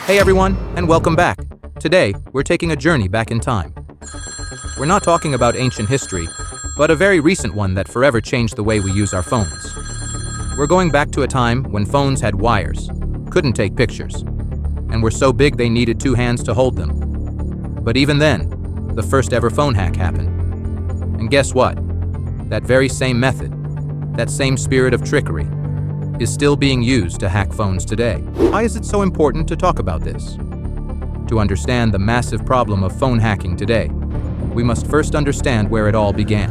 Hey everyone, and welcome back. Today, we're taking a journey back in time. We're not talking about ancient history, but a very recent one that forever changed the way we use our phones. We're going back to a time when phones had wires, couldn't take pictures, and were so big they needed two hands to hold them. But even then, the first ever phone hack happened. And guess what? That very same method, that same spirit of trickery, is still being used to hack phones today. Why is it so important to talk about this? To understand the massive problem of phone hacking today, we must first understand where it all began.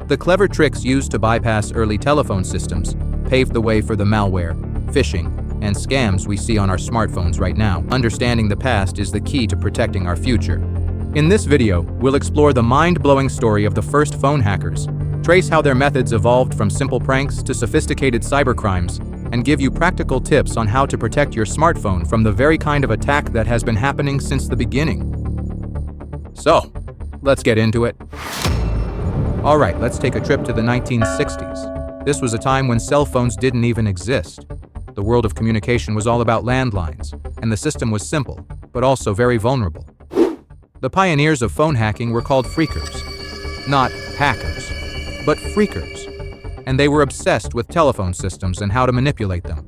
The clever tricks used to bypass early telephone systems paved the way for the malware, phishing, and scams we see on our smartphones right now. Understanding the past is the key to protecting our future. In this video, we'll explore the mind-blowing story of the first phone hackers, trace how their methods evolved from simple pranks to sophisticated cybercrimes, and give you practical tips on how to protect your smartphone from the very kind of attack that has been happening since the beginning. So, let's get into it. Alright, let's take a trip to the 1960s. This was a time when cell phones didn't even exist. The world of communication was all about landlines, and the system was simple, but also very vulnerable. The pioneers of phone hacking were called phreakers. Not hackers, but phreakers. And they were obsessed with telephone systems and how to manipulate them.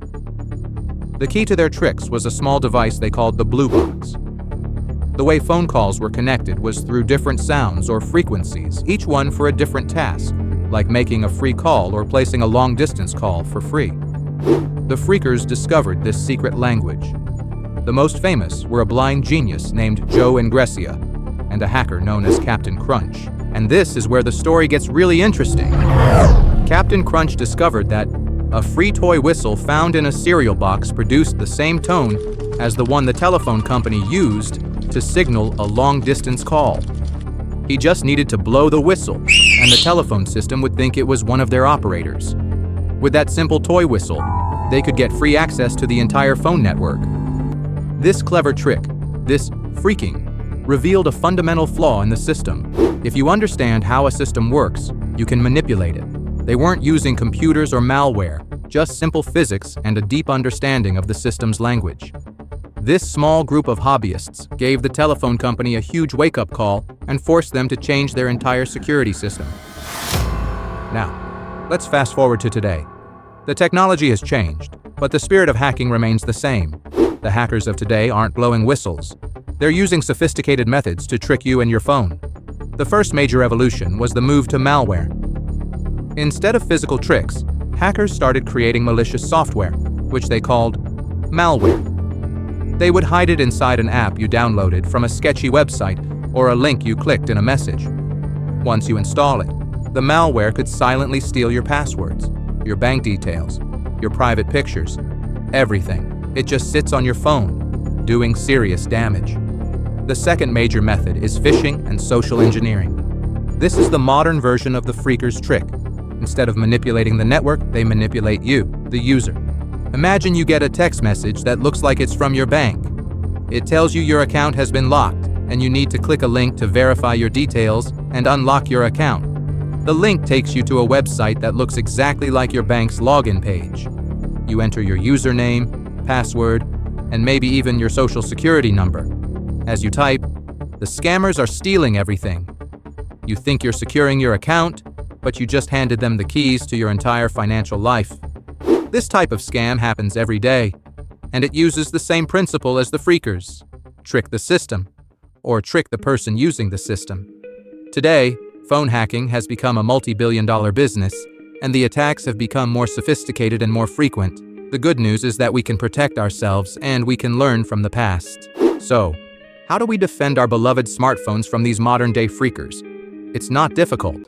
The key to their tricks was a small device they called the blue box. The way phone calls were connected was through different sounds or frequencies, each one for a different task, like making a free call or placing a long-distance call for free. The phreakers discovered this secret language. The most famous were a blind genius named Joe Ingressia and a hacker known as Captain Crunch. And this is where the story gets really interesting. Captain Crunch discovered that a free toy whistle found in a cereal box produced the same tone as the one the telephone company used to signal a long-distance call. He just needed to blow the whistle, and the telephone system would think it was one of their operators. With that simple toy whistle, they could get free access to the entire phone network. This clever trick, this phreaking, revealed a fundamental flaw in the system. If you understand how a system works, you can manipulate it. They weren't using computers or malware, just simple physics and a deep understanding of the system's language. This small group of hobbyists gave the telephone company a huge wake-up call and forced them to change their entire security system. Now, let's fast forward to today. The technology has changed, but the spirit of hacking remains the same. The hackers of today aren't blowing whistles. They're using sophisticated methods to trick you and your phone. The first major evolution was the move to malware. Instead of physical tricks, hackers started creating malicious software, which they called malware. They would hide it inside an app you downloaded from a sketchy website or a link you clicked in a message. Once you install it, the malware could silently steal your passwords, your bank details, your private pictures, everything. It just sits on your phone, doing serious damage. The second major method is phishing and social engineering. This is the modern version of the phreakers' trick. Instead of manipulating the network, they manipulate you, the user. Imagine you get a text message that looks like it's from your bank. It tells you your account has been locked, and you need to click a link to verify your details and unlock your account. The link takes you to a website that looks exactly like your bank's login page. You enter your username, password, and maybe even your social security number. As you type, the scammers are stealing everything. You think you're securing your account, but you just handed them the keys to your entire financial life. This type of scam happens every day, and it uses the same principle as the phreakers: trick the system, or trick the person using the system. Today, phone hacking has become a multi-billion-dollar business, and the attacks have become more sophisticated and more frequent. The good news is that we can protect ourselves and we can learn from the past. So, how do we defend our beloved smartphones from these modern-day phreakers? It's not difficult.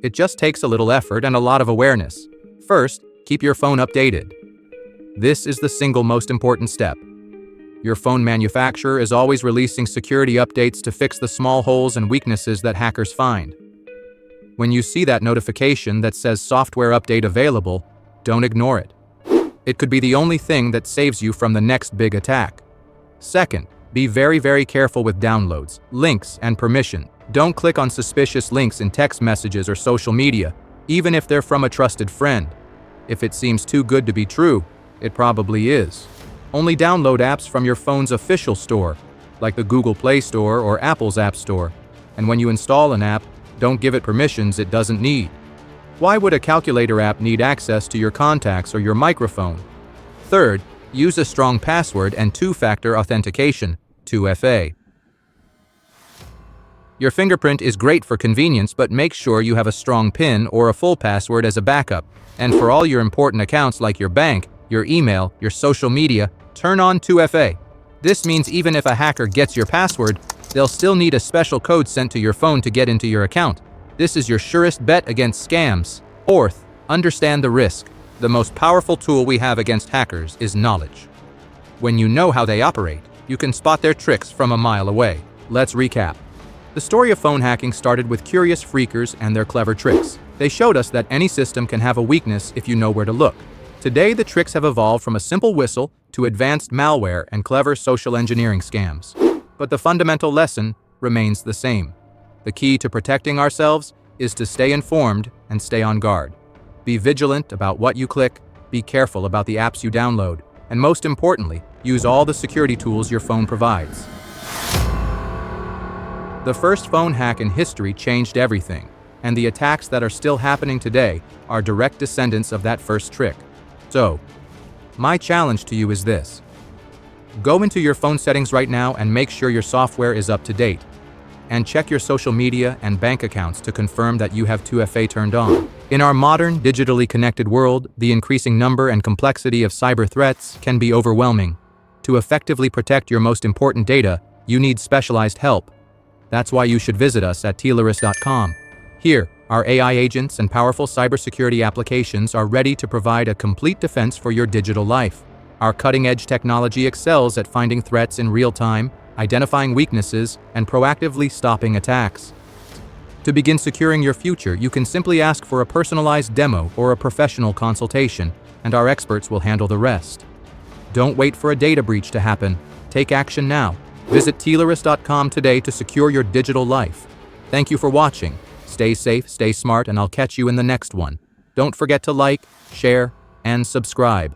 It just takes a little effort and a lot of awareness. First, keep your phone updated. This is the single most important step. Your phone manufacturer is always releasing security updates to fix the small holes and weaknesses that hackers find. When you see that notification that says software update available, don't ignore it. It could be the only thing that saves you from the next big attack. Second, be very careful with downloads, links, and permission. Don't click on suspicious links in text messages or social media, even if they're from a trusted friend. If it seems too good to be true, it probably is. Only download apps from your phone's official store, like the Google Play Store or Apple's App Store. And when you install an app, don't give it permissions it doesn't need. Why would a calculator app need access to your contacts or your microphone? Third, use a strong password and two-factor authentication, 2FA. Your fingerprint is great for convenience, but make sure you have a strong PIN or a full password as a backup. And for all your important accounts like your bank, your email, your social media, turn on 2FA. This means even if a hacker gets your password, they'll still need a special code sent to your phone to get into your account. This is your surest bet against scams. Fourth, understand the risk. The most powerful tool we have against hackers is knowledge. When you know how they operate, you can spot their tricks from a mile away. Let's recap. The story of phone hacking started with curious phreakers and their clever tricks. They showed us that any system can have a weakness if you know where to look. Today, the tricks have evolved from a simple whistle to advanced malware and clever social engineering scams. But the fundamental lesson remains the same. The key to protecting ourselves is to stay informed and stay on guard. Be vigilant about what you click, be careful about the apps you download, and most importantly, use all the security tools your phone provides. The first phone hack in history changed everything, and the attacks that are still happening today are direct descendants of that first trick. So, my challenge to you is this. Go into your phone settings right now and make sure your software is up to date. And check your social media and bank accounts to confirm that you have 2FA turned on. In our modern, digitally connected world, the increasing number and complexity of cyber threats can be overwhelming. To effectively protect your most important data, you need specialized help. That's why you should visit us at Tileris.com. Here, our AI agents and powerful cybersecurity applications are ready to provide a complete defense for your digital life. Our cutting-edge technology excels at finding threats in real time, identifying weaknesses, and proactively stopping attacks. To begin securing your future, you can simply ask for a personalized demo or a professional consultation, and our experts will handle the rest. Don't wait for a data breach to happen. Take action now. Visit Tileris.com today to secure your digital life. Thank you for watching. Stay safe, stay smart, and I'll catch you in the next one. Don't forget to like, share, and subscribe.